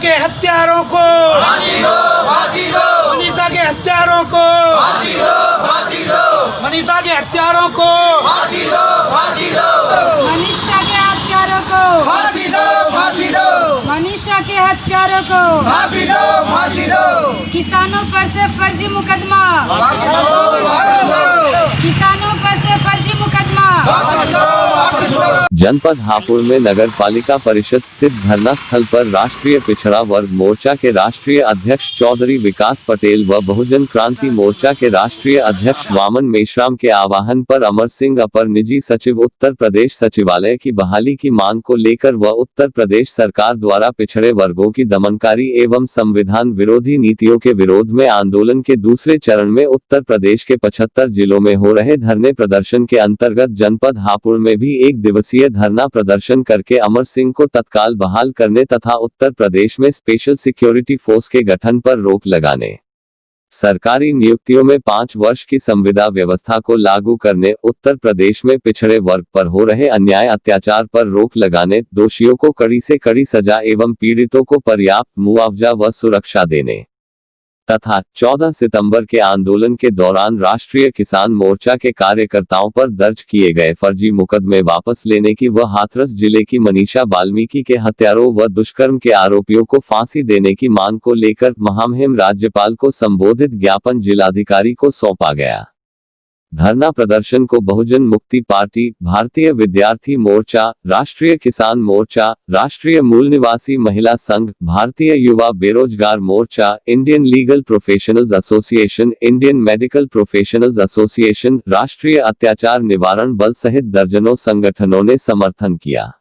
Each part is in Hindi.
के हत्यारों को फांसी दो, फांसी दो। मनीषा के हत्यारों को फांसी दो, फांसी दो। मनीषा के हत्यारों को फांसी दो, फांसी दो। मनीषा के हत्यारों को फांसी दो, फांसी दो। मनीषा के हत्यारों को फांसी दो, फांसी दो। किसानों पर से फर्जी मुकदमा वापस करो, वापस करो। किसानों पर से फर्जी मुकदमा वापस करो, वापस करो। जनपद हापुड़ में नगर पालिका परिषद स्थित धरना स्थल पर राष्ट्रीय पिछड़ा वर्ग मोर्चा के राष्ट्रीय अध्यक्ष चौधरी विकास पटेल व बहुजन क्रांति मोर्चा के राष्ट्रीय अध्यक्ष वामन मेश्राम के आह्वान पर अमर सिंह अपर निजी सचिव उत्तर प्रदेश सचिवालय की बहाली की मांग को लेकर व उत्तर प्रदेश सरकार द्वारा पिछड़े वर्गों की दमनकारी एवं संविधान विरोधी नीतियों के विरोध में आंदोलन के दूसरे चरण में उत्तर प्रदेश के 75 जिलों में हो रहे धरने प्रदर्शन के अंतर्गत जनपद हापुड़ में भी एक दिवसीय धरना प्रदर्शन करके अमर सिंह को तत्काल बहाल करने तथा उत्तर प्रदेश में स्पेशल सिक्योरिटी फोर्स के गठन पर रोक लगाने, सरकारी नियुक्तियों में 5 वर्ष की संविदा व्यवस्था को लागू करने, उत्तर प्रदेश में पिछड़े वर्ग पर हो रहे अन्याय अत्याचार पर रोक लगाने, दोषियों को कड़ी से कड़ी सजा एवं पीड़ितों को पर्याप्त मुआवजा व सुरक्षा देने तथा 14 सितंबर के आंदोलन के दौरान राष्ट्रीय किसान मोर्चा के कार्यकर्ताओं पर दर्ज किए गए फर्जी मुकदमे वापस लेने की व हाथरस जिले की मनीषा वाल्मीकि के हत्यारों व दुष्कर्म के आरोपियों को फांसी देने की मांग को लेकर महामहिम राज्यपाल को संबोधित ज्ञापन जिलाधिकारी को सौंपा गया। धरना प्रदर्शन को बहुजन मुक्ति पार्टी, भारतीय विद्यार्थी मोर्चा, राष्ट्रीय किसान मोर्चा, राष्ट्रीय मूल निवासी महिला संघ, Bharatiya Yuva Berojgar Morcha, Indian Legal Professionals Association, Indian Medical Professionals Association, Rashtriya Atyachar निवारण बल सहित दर्जनों संगठनों ने समर्थन किया।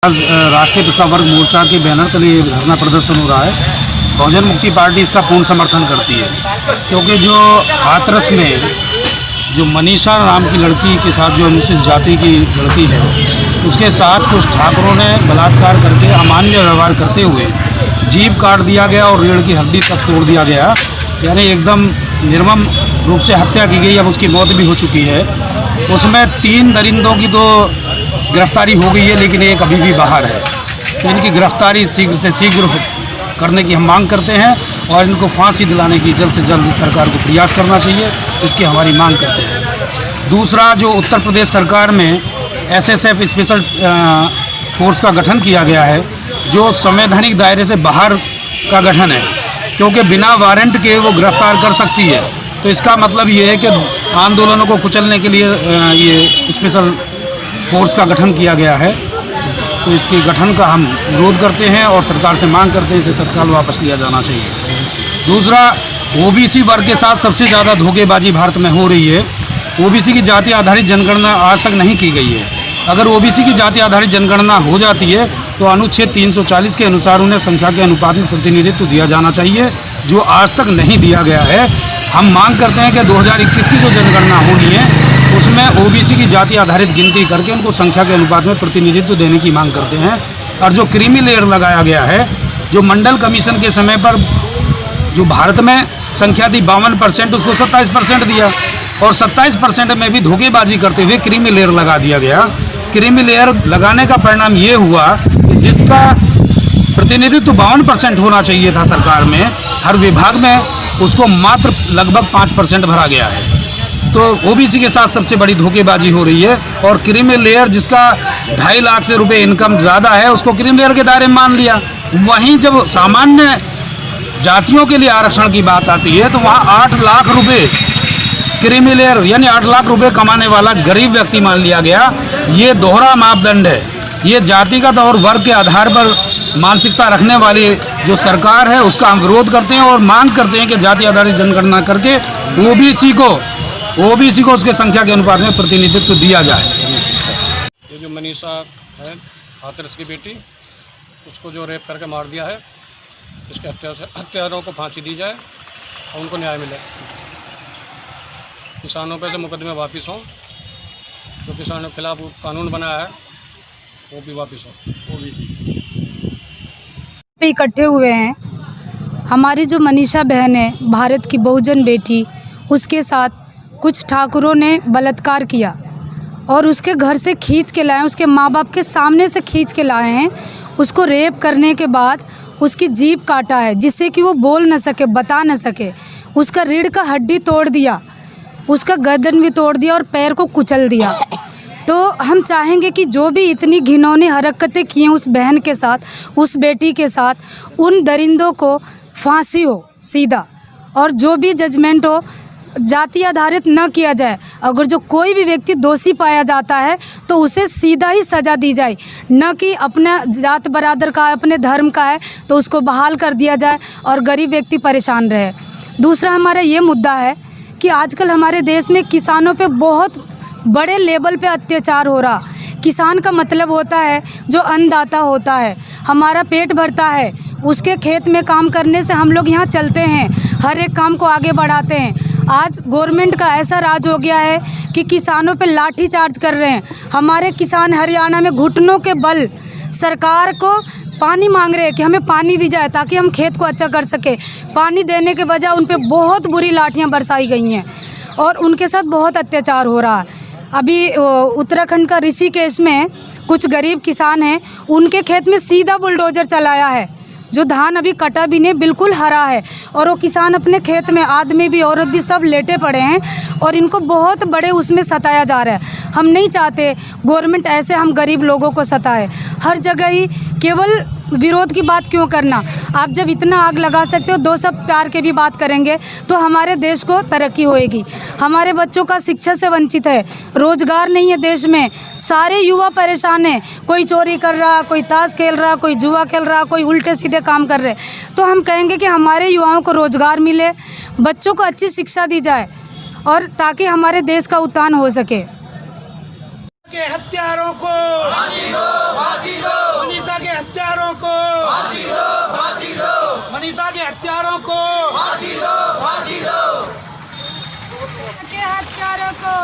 राष्ट्रीय पिछड़ा वर्ग मोर्चा के बैनर तले धरना प्रदर्शन हो रहा है। बहुजन मुक्ति पार्टी इसका पूर्ण समर्थन करती है, क्योंकि जो हाथरस में जो मनीषा नाम की लड़की के साथ जो अनुसूचित जाति की लड़की है, उसके साथ कुछ ठाकुरों ने बलात्कार करके अमान्य व्यवहार करते हुए जीभ काट दिया गया और रीढ़ की हड्डी तक तोड़ दिया गया, यानी एकदम निर्मम रूप से हत्या की गई। अब उसकी मौत भी हो चुकी है। उसमें 3 दरिंदों की तो गिरफ्तारी हो गई है, लेकिन एक अभी भी बाहर है। तो इनकी गिरफ्तारी शीघ्र से शीघ्र करने की हम मांग करते हैं और इनको फांसी दिलाने की जल्द से जल्द सरकार को प्रयास करना चाहिए, इसकी हमारी मांग करते हैं। दूसरा, जो उत्तर प्रदेश सरकार में एसएसएफ स्पेशल फोर्स का गठन किया गया है, जो संवैधानिक दायरे से बाहर का गठन है, क्योंकि बिना वारंट के वो गिरफ्तार कर सकती है। तो इसका मतलब ये है कि आंदोलनों को कुचलने के लिए ये स्पेशल फोर्स का गठन किया गया है। तो इसके गठन का हम विरोध करते हैं और सरकार से मांग करते हैं इसे तत्काल वापस लिया जाना चाहिए। दूसरा, ओबीसी वर्ग के साथ सबसे ज़्यादा धोखेबाजी भारत में हो रही है। ओबीसी की जाति आधारित जनगणना आज तक नहीं की गई है। अगर ओबीसी की जाति आधारित जनगणना हो जाती है तो अनुच्छेद 340 के अनुसार उन्हें संख्या के अनुपात में प्रतिनिधित्व दिया जाना चाहिए, जो आज तक नहीं दिया गया है। हम मांग करते हैं कि 2021 की जो जनगणना होनी है उसमें ओबीसी की जाति आधारित गिनती करके उनको संख्या के अनुपात में प्रतिनिधित्व देने की मांग करते हैं। और जो क्रीमी लेयर लगाया गया है, जो मंडल कमीशन के समय पर जो भारत में संख्या थी 52%, उसको 27% दिया और 27% में भी धोखेबाजी करते हुए क्रीमी लेयर लगा दिया गया। क्रीमी लेयर लगाने का परिणाम ये हुआ कि जिसका प्रतिनिधित्व 52% होना चाहिए था सरकार में, हर विभाग में, उसको मात्र लगभग 5% भरा गया है। तो ओबीसी के साथ सबसे बड़ी धोखेबाजी हो रही है। और क्रीमी लेयर जिसका 2.5 लाख से रुपये इनकम ज़्यादा है, उसको क्रीमी लेयर के दायरे में मान लिया। वहीं जब सामान्य जातियों के लिए आरक्षण की बात आती है तो वहाँ 8 लाख रुपये क्रीमी लेयर यानी 8 लाख रुपये कमाने वाला गरीब व्यक्ति मान लिया गया। ये दोहरा मापदंड है। ये जातिगत और वर्ग के आधार पर मानसिकता रखने वाली जो सरकार है उसका हम विरोध करते हैं और मांग करते हैं कि जाति आधारित जनगणना करके ओबीसी को उसके संख्या के अनुपात में प्रतिनिधित्व दिया जाए। ये जो मनीषा है हाथरस की बेटी, उसको जो रेप करके मार दिया है, इसके हत्यारों को फांसी दी जाए और उनको न्याय मिले। किसानों पे से मुकदमे वापस हों, जो किसानों के खिलाफ कानून बनाया है वो भी वापस हो। वो भी पे इकट्ठे हुए हैं। हमारी जो मनीषा बहन है, भारत की बहुजन बेटी, उसके साथ कुछ ठाकुरों ने बलात्कार किया और उसके घर से खींच के लाए, उसके माँ बाप के सामने से खींच के लाए हैं। उसको रेप करने के बाद उसकी जीभ काटा है जिससे कि वो बोल न सके, बता न सके। उसका रीढ़ का हड्डी तोड़ दिया, उसका गर्दन भी तोड़ दिया और पैर को कुचल दिया। तो हम चाहेंगे कि जो भी इतनी घिनौनी हरकतें की हैं उस बहन के साथ, उस बेटी के साथ, उन दरिंदों को फांसी हो सीधा, और जो भी जजमेंट हो जाति आधारित न किया जाए। अगर जो कोई भी व्यक्ति दोषी पाया जाता है तो उसे सीधा ही सज़ा दी जाए, न कि अपना जात बरादर का, अपने धर्म का है तो उसको बहाल कर दिया जाए और गरीब व्यक्ति परेशान रहे। दूसरा हमारा ये मुद्दा है कि आजकल हमारे देश में किसानों पे बहुत बड़े लेवल पे अत्याचार हो रहा। किसान का मतलब होता है जो अन्नदाता होता है, हमारा पेट भरता है, उसके खेत में काम करने से हम लोग यहाँ चलते हैं, हर एक काम को आगे बढ़ाते हैं। आज गवर्नमेंट का ऐसा राज हो गया है कि किसानों पे लाठी चार्ज कर रहे हैं। हमारे किसान हरियाणा में घुटनों के बल सरकार को पानी मांग रहे हैं कि हमें पानी दी जाए ताकि हम खेत को अच्छा कर सके। पानी देने के बजाय उन पे बहुत बुरी लाठियां बरसाई गई हैं और उनके साथ बहुत अत्याचार हो रहा है। अभी उत्तराखंड का ऋषिकेश में कुछ गरीब किसान हैं, उनके खेत में सीधा बुलडोजर चलाया है, जो धान अभी कटा भी नहीं, बिल्कुल हरा है, और वो किसान अपने खेत में, आदमी भी औरत भी सब लेटे पड़े हैं और इनको बहुत बड़े उसमें सताया जा रहा है। हम नहीं चाहते गवर्नमेंट ऐसे हम गरीब लोगों को सताए। हर जगह ही केवल विरोध की बात क्यों करना? आप जब इतना आग लगा सकते हो, दो सब प्यार के भी बात करेंगे तो हमारे देश को तरक्की होएगी। हमारे बच्चों का शिक्षा से वंचित है, रोजगार नहीं है देश में, सारे युवा परेशान हैं। कोई चोरी कर रहा, कोई ताश खेल रहा, कोई जुआ खेल रहा, कोई उल्टे सीधे काम कर रहे। तो हम कहेंगे कि हमारे युवाओं को रोजगार मिले, बच्चों को अच्छी शिक्षा दी जाए और ताकि हमारे देश का उत्थान हो सके। के हत्यारों को फांसी दो, फांसी दो, मनीषा के हत्यारों को फांसी दो, फांसी दो, मनीषा के हत्यारों को फांसी दो, फांसी दो, के हत्यारों को